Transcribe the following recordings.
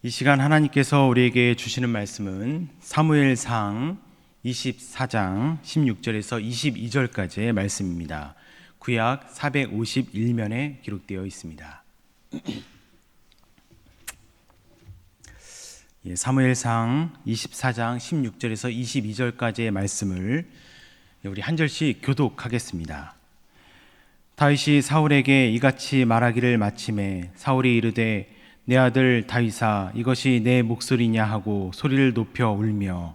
이 시간 하나님께서 우리에게 주시는 말씀은 사무엘상 24장 16절에서 22절까지의 말씀입니다. 구약 451면에 기록되어 있습니다. 사무엘상 24장 16절에서 22절까지의 말씀을 우리 한 절씩 교독하겠습니다. 다윗이 사울에게 이같이 말하기를 마침에 사울이 이르되 내 아들 다윗아 이것이 내 목소리냐 하고 소리를 높여 울며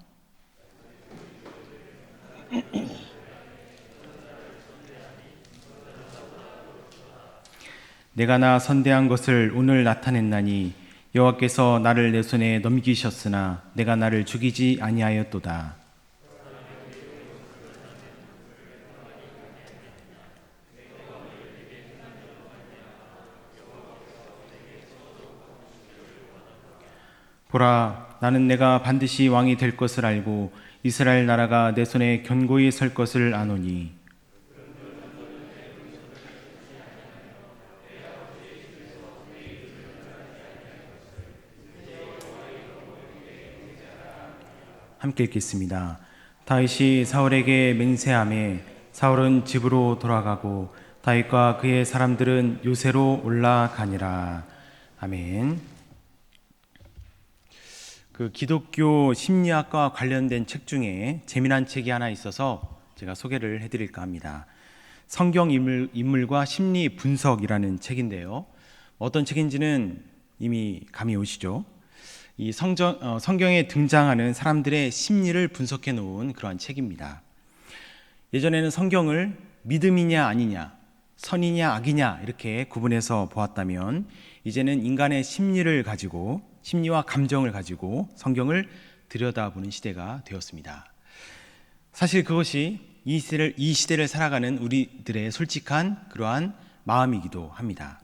내가 나 선대한 것을 오늘 나타냈나니 여호와께서 나를 내 손에 넘기셨으나 내가 나를 죽이지 아니하였도다. 보라, 나는 내가 반드시 왕이 될 것을 알고 이스라엘 나라가 내 손에 견고히 설 것을 아노니 함께 읽겠습니다. 다윗이 사울에게 맹세하매 사울은 집으로 돌아가고 다윗과 그의 사람들은 요새로 올라가니라. 아멘. 기독교 심리학과 관련된 책 중에 재미난 책이 하나 있어서 제가 소개를 해드릴까 합니다. 성경 인물과 심리 분석이라는 책인데요. 어떤 책인지는 이미 감이 오시죠? 이 성경에 등장하는 사람들의 심리를 분석해 놓은 그러한 책입니다. 예전에는 성경을 믿음이냐 아니냐, 선이냐 악이냐 이렇게 구분해서 보았다면 이제는 인간의 심리와 감정을 가지고 성경을 들여다보는 시대가 되었습니다. 사실 그것이 이 시대를 살아가는 우리들의 솔직한 그러한 마음이기도 합니다.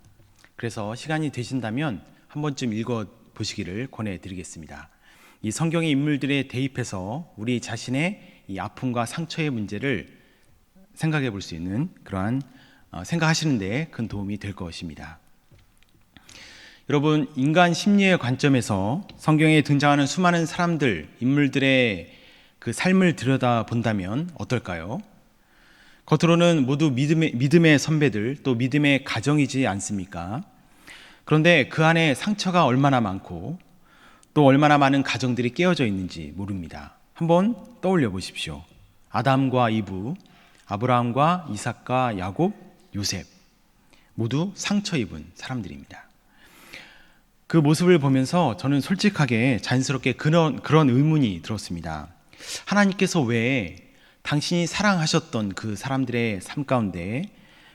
그래서 시간이 되신다면 한 번쯤 읽어보시기를 권해드리겠습니다. 이 성경의 인물들에 대입해서 우리 자신의 이 아픔과 상처의 문제를 생각해 볼 수 있는 그러한 생각하시는 데 큰 도움이 될 것입니다. 여러분, 인간 심리의 관점에서 성경에 등장하는 수많은 인물들의 그 삶을 들여다본다면 어떨까요? 겉으로는 모두 믿음의 선배들, 또 믿음의 가정이지 않습니까? 그런데 그 안에 상처가 얼마나 많고 또 얼마나 많은 가정들이 깨어져 있는지 모릅니다. 한번 떠올려 보십시오. 아담과 이브, 아브라함과 이삭과 야곱, 요셉 모두 상처 입은 사람들입니다. 그 모습을 보면서 저는 솔직하게 자연스럽게 그런 의문이 들었습니다. 하나님께서 왜 당신이 사랑하셨던 그 사람들의 삶 가운데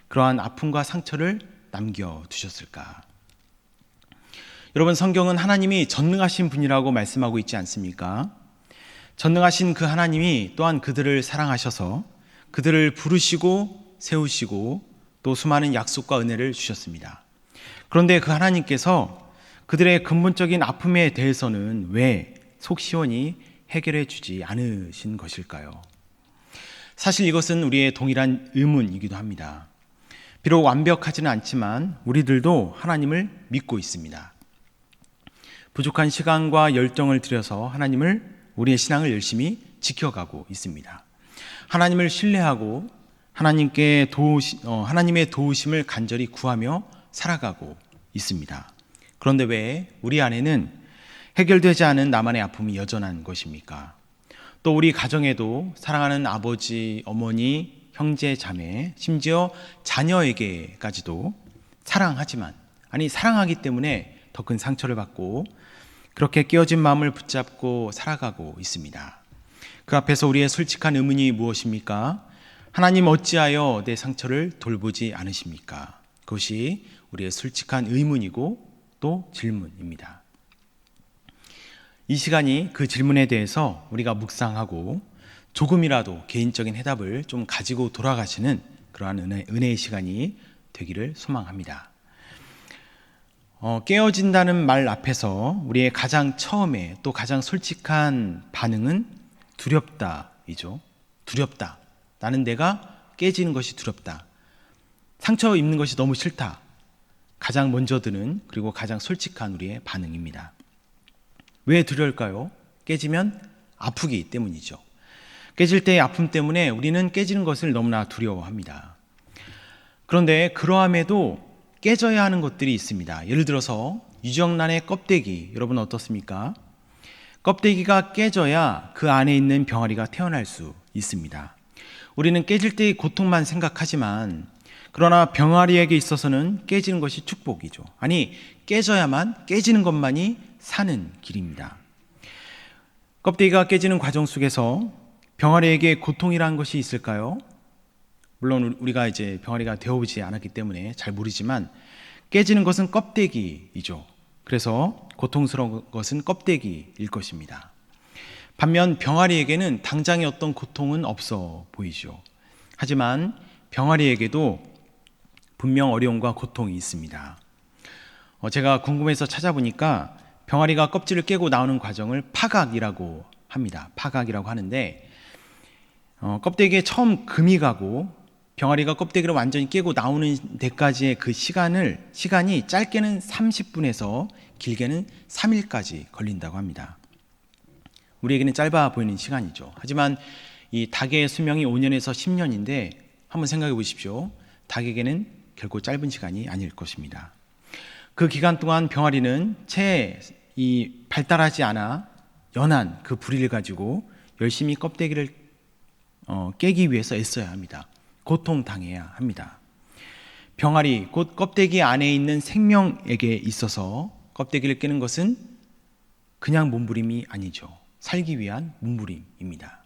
그러한 아픔과 상처를 남겨두셨을까? 여러분, 성경은 하나님이 전능하신 분이라고 말씀하고 있지 않습니까? 전능하신 그 하나님이 또한 그들을 사랑하셔서 그들을 부르시고 세우시고 또 수많은 약속과 은혜를 주셨습니다. 그런데 그 하나님께서 그들의 근본적인 아픔에 대해서는 왜 속 시원히 해결해 주지 않으신 것일까요? 사실 이것은 우리의 동일한 의문이기도 합니다. 비록 완벽하지는 않지만 우리들도 하나님을 믿고 있습니다. 부족한 시간과 열정을 들여서 우리의 신앙을 열심히 지켜가고 있습니다. 하나님을 신뢰하고 하나님의 도우심을 간절히 구하며 살아가고 있습니다. 그런데 왜 우리 안에는 해결되지 않은 나만의 아픔이 여전한 것입니까? 또 우리 가정에도 사랑하는 아버지, 어머니, 형제, 자매, 심지어 자녀에게까지도 사랑하기 때문에 더 큰 상처를 받고 그렇게 깨어진 마음을 붙잡고 살아가고 있습니다. 그 앞에서 우리의 솔직한 의문이 무엇입니까? 하나님 어찌하여 내 상처를 돌보지 않으십니까? 그것이 우리의 솔직한 의문이고 또 질문입니다. 이 시간이 그 질문에 대해서 우리가 묵상하고 조금이라도 개인적인 해답을 좀 가지고 돌아가시는 그러한 은혜의 시간이 되기를 소망합니다. 깨어진다는 말 앞에서 우리의 가장 처음에 또 가장 솔직한 반응은 두렵다이죠. 두렵다. 나는 내가 깨지는 것이 두렵다. 상처 입는 것이 너무 싫다. 가장 먼저 드는 그리고 가장 솔직한 우리의 반응입니다. 왜 두려울까요? 깨지면 아프기 때문이죠. 깨질 때의 아픔 때문에 우리는 깨지는 것을 너무나 두려워합니다. 그런데 그러함에도 깨져야 하는 것들이 있습니다. 예를 들어서 유정란의 껍데기, 여러분 어떻습니까? 껍데기가 깨져야 그 안에 있는 병아리가 태어날 수 있습니다. 우리는 깨질 때의 고통만 생각하지만 그러나 병아리에게 있어서는 깨지는 것이 축복이죠. 아니, 깨져야만, 깨지는 것만이 사는 길입니다. 껍데기가 깨지는 과정 속에서 병아리에게 고통이라는 것이 있을까요? 물론 우리가 이제 병아리가 되어보지 않았기 때문에 잘 모르지만 깨지는 것은 껍데기이죠. 그래서 고통스러운 것은 껍데기일 것입니다. 반면 병아리에게는 당장의 어떤 고통은 없어 보이죠. 하지만 병아리에게도 분명 어려움과 고통이 있습니다. 제가 궁금해서 찾아보니까 병아리가 껍질을 깨고 나오는 과정을 파각이라고 합니다. 파각이라고 하는데 껍데기에 처음 금이 가고 병아리가 껍데기를 완전히 깨고 나오는 데까지의 그 시간이 짧게는 30분에서 길게는 3일까지 걸린다고 합니다. 우리에게는 짧아 보이는 시간이죠. 하지만 이 닭의 수명이 5년에서 10년인데 한번 생각해 보십시오. 닭에게는 결코 짧은 시간이 아닐 것입니다. 그 기간 동안 병아리는 채 발달하지 않아 연한 그 부리를 가지고 열심히 껍데기를 깨기 위해서 애써야 합니다. 고통당해야 합니다. 병아리, 곧 껍데기 안에 있는 생명에게 있어서 껍데기를 깨는 것은 그냥 몸부림이 아니죠. 살기 위한 몸부림입니다.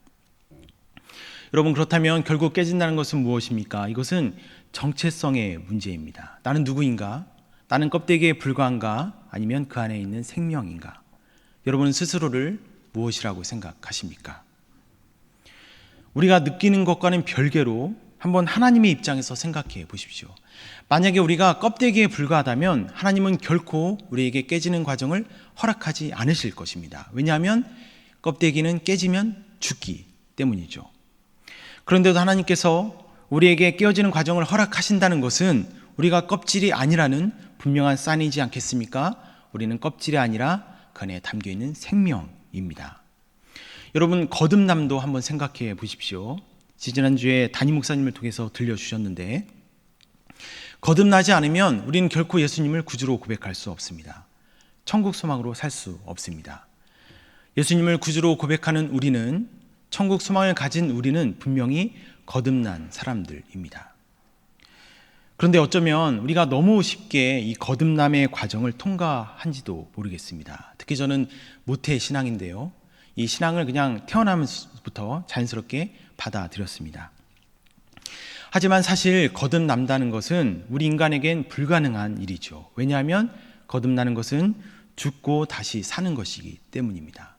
여러분, 그렇다면 결국 깨진다는 것은 무엇입니까? 이것은 정체성의 문제입니다. 나는 누구인가? 나는 껍데기에 불과한가? 아니면 그 안에 있는 생명인가? 여러분은 스스로를 무엇이라고 생각하십니까? 우리가 느끼는 것과는 별개로 한번 하나님의 입장에서 생각해 보십시오. 만약에 우리가 껍데기에 불과하다면 하나님은 결코 우리에게 깨지는 과정을 허락하지 않으실 것입니다. 왜냐하면 껍데기는 깨지면 죽기 때문이죠. 그런데도 하나님께서 우리에게 깨어지는 과정을 허락하신다는 것은 우리가 껍질이 아니라는 분명한 사인이지 않겠습니까? 우리는 껍질이 아니라 그 안에 담겨있는 생명입니다. 여러분, 거듭남도 한번 생각해 보십시오. 지난주에 담임 목사님을 통해서 들려주셨는데 거듭나지 않으면 우리는 결코 예수님을 구주로 고백할 수 없습니다. 천국 소망으로 살 수 없습니다. 예수님을 구주로 고백하는 우리는, 천국 소망을 가진 우리는 분명히 거듭난 사람들입니다. 그런데 어쩌면 우리가 너무 쉽게 이 거듭남의 과정을 통과한지도 모르겠습니다. 특히 저는 모태 신앙인데요. 이 신앙을 그냥 태어나면서부터 자연스럽게 받아들였습니다. 하지만 사실 거듭난다는 것은 우리 인간에겐 불가능한 일이죠. 왜냐하면 거듭나는 것은 죽고 다시 사는 것이기 때문입니다.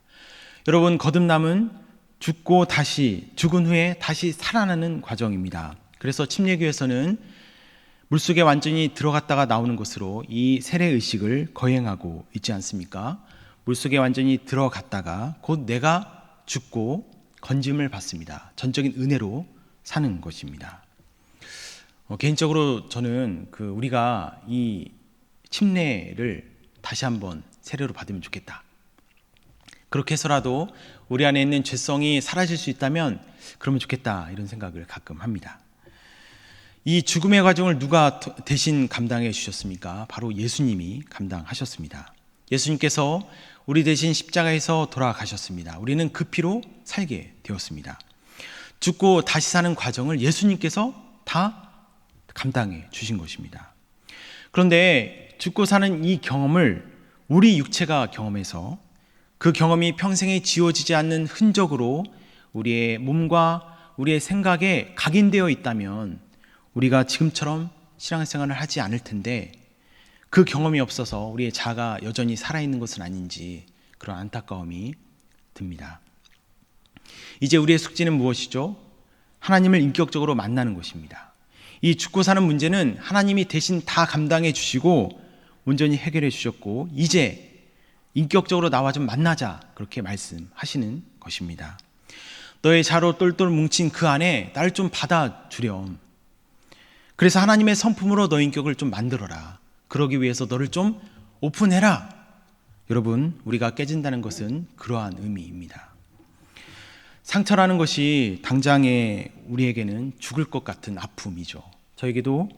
여러분, 거듭남은 죽고 다시, 죽은 후에 다시 살아나는 과정입니다. 그래서 침례교에서는 물속에 완전히 들어갔다가 나오는 것으로 이 세례의식을 거행하고 있지 않습니까? 물속에 완전히 들어갔다가 곧 내가 죽고 건짐을 받습니다. 전적인 은혜로 사는 것입니다. 개인적으로 저는 우리가 이 침례를 다시 한번 세례로 받으면 좋겠다. 그렇게 해서라도 우리 안에 있는 죄성이 사라질 수 있다면 그러면 좋겠다, 이런 생각을 가끔 합니다. 이 죽음의 과정을 누가 대신 감당해 주셨습니까? 바로 예수님이 감당하셨습니다. 예수님께서 우리 대신 십자가에서 돌아가셨습니다. 우리는 그 피로 살게 되었습니다. 죽고 다시 사는 과정을 예수님께서 다 감당해 주신 것입니다. 그런데 죽고 사는 이 경험을 우리 육체가 경험해서 그 경험이 평생에 지워지지 않는 흔적으로 우리의 몸과 우리의 생각에 각인되어 있다면 우리가 지금처럼 신앙생활을 하지 않을 텐데, 그 경험이 없어서 우리의 자아가 여전히 살아있는 것은 아닌지 그런 안타까움이 듭니다. 이제 우리의 숙제는 무엇이죠? 하나님을 인격적으로 만나는 것입니다. 이 죽고 사는 문제는 하나님이 대신 다 감당해 주시고 온전히 해결해 주셨고, 이제 인격적으로 나와 좀 만나자, 그렇게 말씀하시는 것입니다. 너의 자로 똘똘 뭉친 그 안에 나를 좀 받아주렴. 그래서 하나님의 성품으로 너의 인격을 좀 만들어라. 그러기 위해서 너를 좀 오픈해라. 여러분, 우리가 깨진다는 것은 그러한 의미입니다. 상처라는 것이 당장에 우리에게는 죽을 것 같은 아픔이죠. 저에게도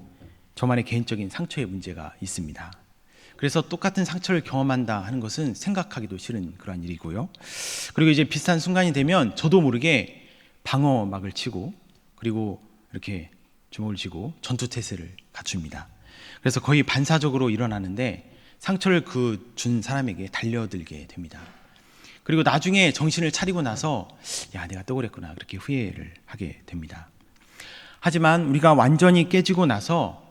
저만의 개인적인 상처의 문제가 있습니다. 그래서 똑같은 상처를 경험한다 하는 것은 생각하기도 싫은 그런 일이고요. 그리고 이제 비슷한 순간이 되면 저도 모르게 방어막을 치고 그리고 이렇게 주먹을 쥐고 전투태세를 갖춥니다. 그래서 거의 반사적으로 일어나는데 상처를 준 사람에게 달려들게 됩니다. 그리고 나중에 정신을 차리고 나서 야, 내가 또 그랬구나 그렇게 후회를 하게 됩니다. 하지만 우리가 완전히 깨지고 나서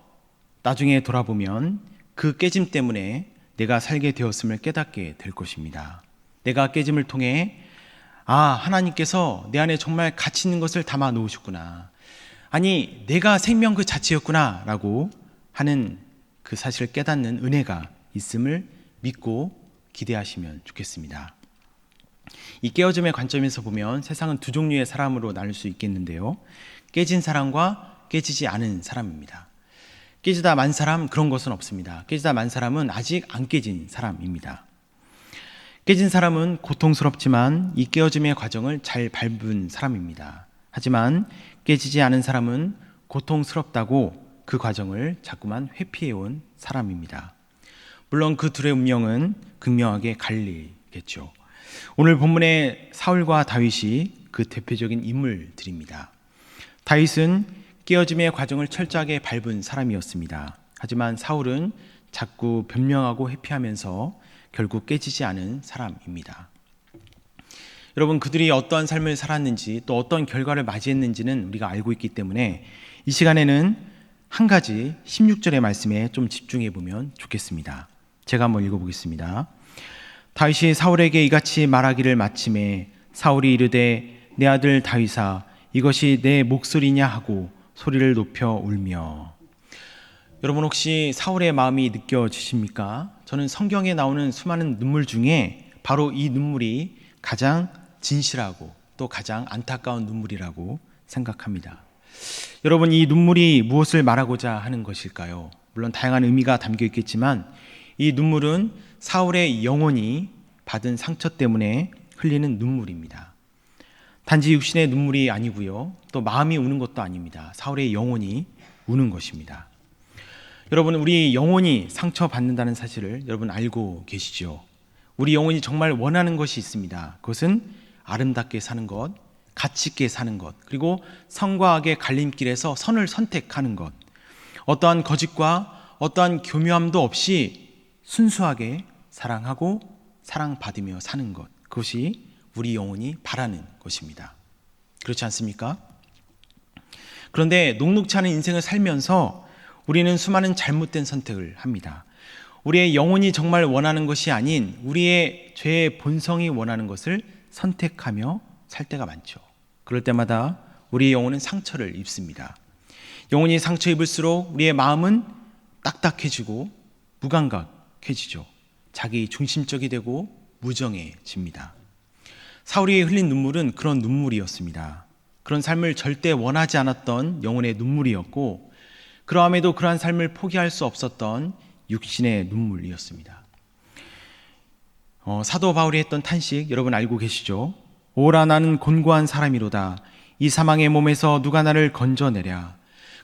나중에 돌아보면 그 깨짐 때문에 내가 살게 되었음을 깨닫게 될 것입니다. 내가 깨짐을 통해 하나님께서 내 안에 정말 가치 있는 것을 담아 놓으셨구나. 아니, 내가 생명 그 자체였구나 라고 하는 그 사실을 깨닫는 은혜가 있음을 믿고 기대하시면 좋겠습니다. 이 깨어짐의 관점에서 보면 세상은 두 종류의 사람으로 나눌 수 있겠는데요. 깨진 사람과 깨지지 않은 사람입니다. 깨지다 만 사람, 그런 것은 없습니다. 깨지다 만 사람은 아직 안 깨진 사람입니다. 깨진 사람은 고통스럽지만 이 깨어짐의 과정을 잘 밟은 사람입니다. 하지만 깨지지 않은 사람은 고통스럽다고 그 과정을 자꾸만 회피해온 사람입니다. 물론 그 둘의 운명은 극명하게 갈리겠죠. 오늘 본문의 사울과 다윗이 그 대표적인 인물들입니다. 다윗은 깨어짐의 과정을 철저하게 밟은 사람이었습니다. 하지만 사울은 자꾸 변명하고 회피하면서 결국 깨지지 않은 사람입니다. 여러분, 그들이 어떠한 삶을 살았는지 또 어떤 결과를 맞이했는지는 우리가 알고 있기 때문에 이 시간에는 한 가지 16절의 말씀에 좀 집중해 보면 좋겠습니다. 제가 한번 읽어보겠습니다. 다윗이 사울에게 이같이 말하기를 마침에 사울이 이르되 내 아들 다윗아 이것이 내 목소리냐 하고 소리를 높여 울며. 여러분, 혹시 사울의 마음이 느껴지십니까? 저는 성경에 나오는 수많은 눈물 중에 바로 이 눈물이 가장 진실하고 또 가장 안타까운 눈물이라고 생각합니다. 여러분, 이 눈물이 무엇을 말하고자 하는 것일까요? 물론 다양한 의미가 담겨 있겠지만 이 눈물은 사울의 영혼이 받은 상처 때문에 흘리는 눈물입니다. 단지 육신의 눈물이 아니고요, 또 마음이 우는 것도 아닙니다. 사울의 영혼이 우는 것입니다. 여러분, 우리 영혼이 상처받는다는 사실을 여러분 알고 계시죠? 우리 영혼이 정말 원하는 것이 있습니다. 그것은 아름답게 사는 것, 가치 있게 사는 것, 그리고 선과 악의 갈림길에서 선을 선택하는 것, 어떠한 거짓과 어떠한 교묘함도 없이 순수하게 사랑하고 사랑받으며 사는 것, 그것이 우리 영혼이 바라는 것입니다. 그렇지 않습니까? 그런데 녹록치 않은 인생을 살면서 우리는 수많은 잘못된 선택을 합니다. 우리의 영혼이 정말 원하는 것이 아닌 우리의 죄의 본성이 원하는 것을 선택하며 살 때가 많죠. 그럴 때마다 우리의 영혼은 상처를 입습니다. 영혼이 상처 입을수록 우리의 마음은 딱딱해지고 무감각해지죠. 자기 중심적이 되고 무정해집니다. 사울이 흘린 눈물은 그런 눈물이었습니다. 그런 삶을 절대 원하지 않았던 영혼의 눈물이었고, 그러함에도 그러한 삶을 포기할 수 없었던 육신의 눈물이었습니다. 사도 바울이 했던 탄식 여러분 알고 계시죠? 오라 나는 곤고한 사람이로다. 이 사망의 몸에서 누가 나를 건져내랴.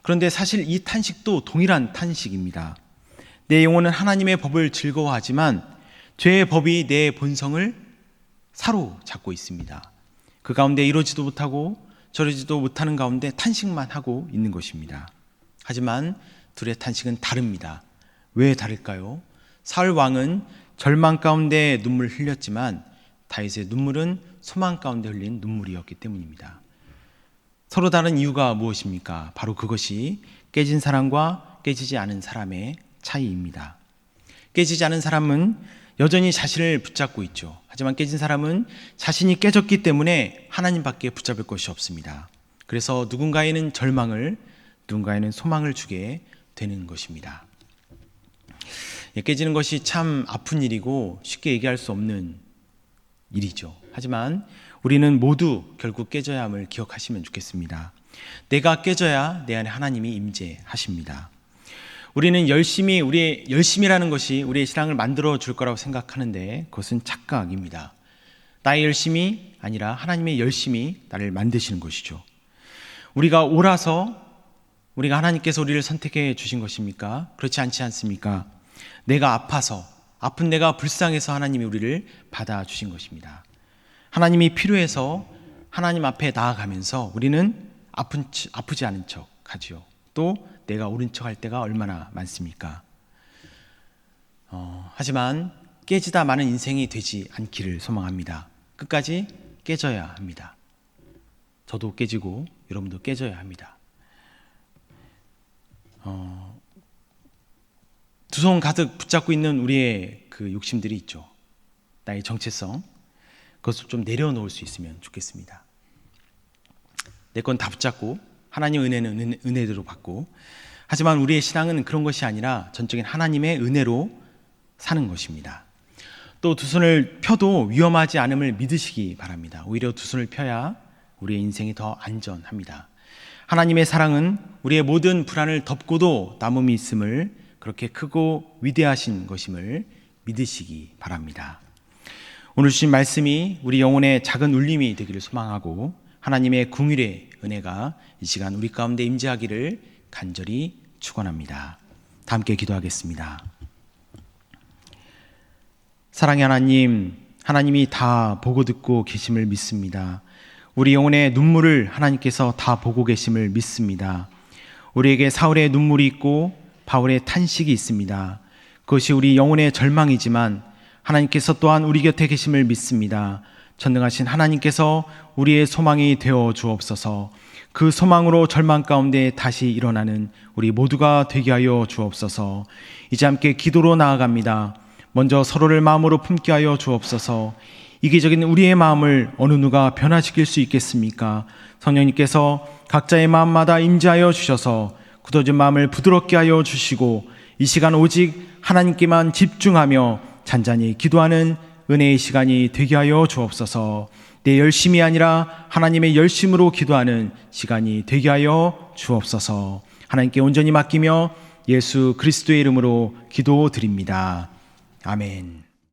그런데 사실 이 탄식도 동일한 탄식입니다. 내 영혼은 하나님의 법을 즐거워하지만 죄의 법이 내 본성을 사로잡고 있습니다. 그 가운데 이러지도 못하고 저러지도 못하는 가운데 탄식만 하고 있는 것입니다. 하지만 둘의 탄식은 다릅니다. 왜 다를까요? 사울 왕은 절망 가운데 눈물 흘렸지만 다윗의 눈물은 소망 가운데 흘린 눈물이었기 때문입니다. 서로 다른 이유가 무엇입니까? 바로 그것이 깨진 사람과 깨지지 않은 사람의 차이입니다. 깨지지 않은 사람은 여전히 자신을 붙잡고 있죠. 하지만 깨진 사람은 자신이 깨졌기 때문에 하나님밖에 붙잡을 것이 없습니다. 그래서 누군가에는 절망을, 누군가에는 소망을 주게 되는 것입니다. 깨지는 것이 참 아픈 일이고 쉽게 얘기할 수 없는 일이죠. 하지만 우리는 모두 결국 깨져야 함을 기억하시면 좋겠습니다. 내가 깨져야 내 안에 하나님이 임재하십니다. 우리는 우리의 열심이라는 것이 우리의 신앙을 만들어 줄 거라고 생각하는데 그것은 착각입니다. 나의 열심이 아니라 하나님의 열심이 나를 만드시는 것이죠. 우리가 옳아서 우리가 하나님께서 우리를 선택해 주신 것입니까? 그렇지 않지 않습니까? 내가 아파서, 아픈 내가 불쌍해서 하나님이 우리를 받아주신 것입니다. 하나님이 필요해서 하나님 앞에 나아가면서 우리는 아프지 않은 척 하지요. 또 내가 옳은 척 할 때가 얼마나 많습니까? 하지만 깨지다 마는 인생이 되지 않기를 소망합니다. 끝까지 깨져야 합니다. 저도 깨지고 여러분도 깨져야 합니다. 두 손 가득 붙잡고 있는 우리의 그 욕심들이 있죠. 나의 정체성, 그것을 좀 내려놓을 수 있으면 좋겠습니다. 내 건 다 붙잡고 하나님 은혜는 은혜대로 받고, 하지만 우리의 신앙은 그런 것이 아니라 전적인 하나님의 은혜로 사는 것입니다. 또 두 손을 펴도 위험하지 않음을 믿으시기 바랍니다. 오히려 두 손을 펴야 우리의 인생이 더 안전합니다. 하나님의 사랑은 우리의 모든 불안을 덮고도 남음이 있음을, 그렇게 크고 위대하신 것임을 믿으시기 바랍니다. 오늘 주신 말씀이 우리 영혼의 작은 울림이 되기를 소망하고, 하나님의 긍휼의 은혜가 이 시간 우리 가운데 임재하기를 간절히 축원합니다. 다 함께 기도하겠습니다. 사랑의 하나님, 하나님이 다 보고 듣고 계심을 믿습니다. 우리 영혼의 눈물을 하나님께서 다 보고 계심을 믿습니다. 우리에게 사울의 눈물이 있고 바울의 탄식이 있습니다. 그것이 우리 영혼의 절망이지만 하나님께서 또한 우리 곁에 계심을 믿습니다. 전능하신 하나님께서 우리의 소망이 되어 주옵소서. 그 소망으로 절망 가운데 다시 일어나는 우리 모두가 되게 하여 주옵소서. 이제 함께 기도로 나아갑니다. 먼저 서로를 마음으로 품게 하여 주옵소서. 이기적인 우리의 마음을 어느 누가 변화시킬 수 있겠습니까? 성령님께서 각자의 마음마다 임재하여 주셔서 굳어진 마음을 부드럽게 하여 주시고, 이 시간 오직 하나님께만 집중하며 잔잔히 기도하는 은혜의 시간이 되게 하여 주옵소서. 내 열심이 아니라 하나님의 열심으로 기도하는 시간이 되게 하여 주옵소서. 하나님께 온전히 맡기며 예수 그리스도의 이름으로 기도드립니다. 아멘.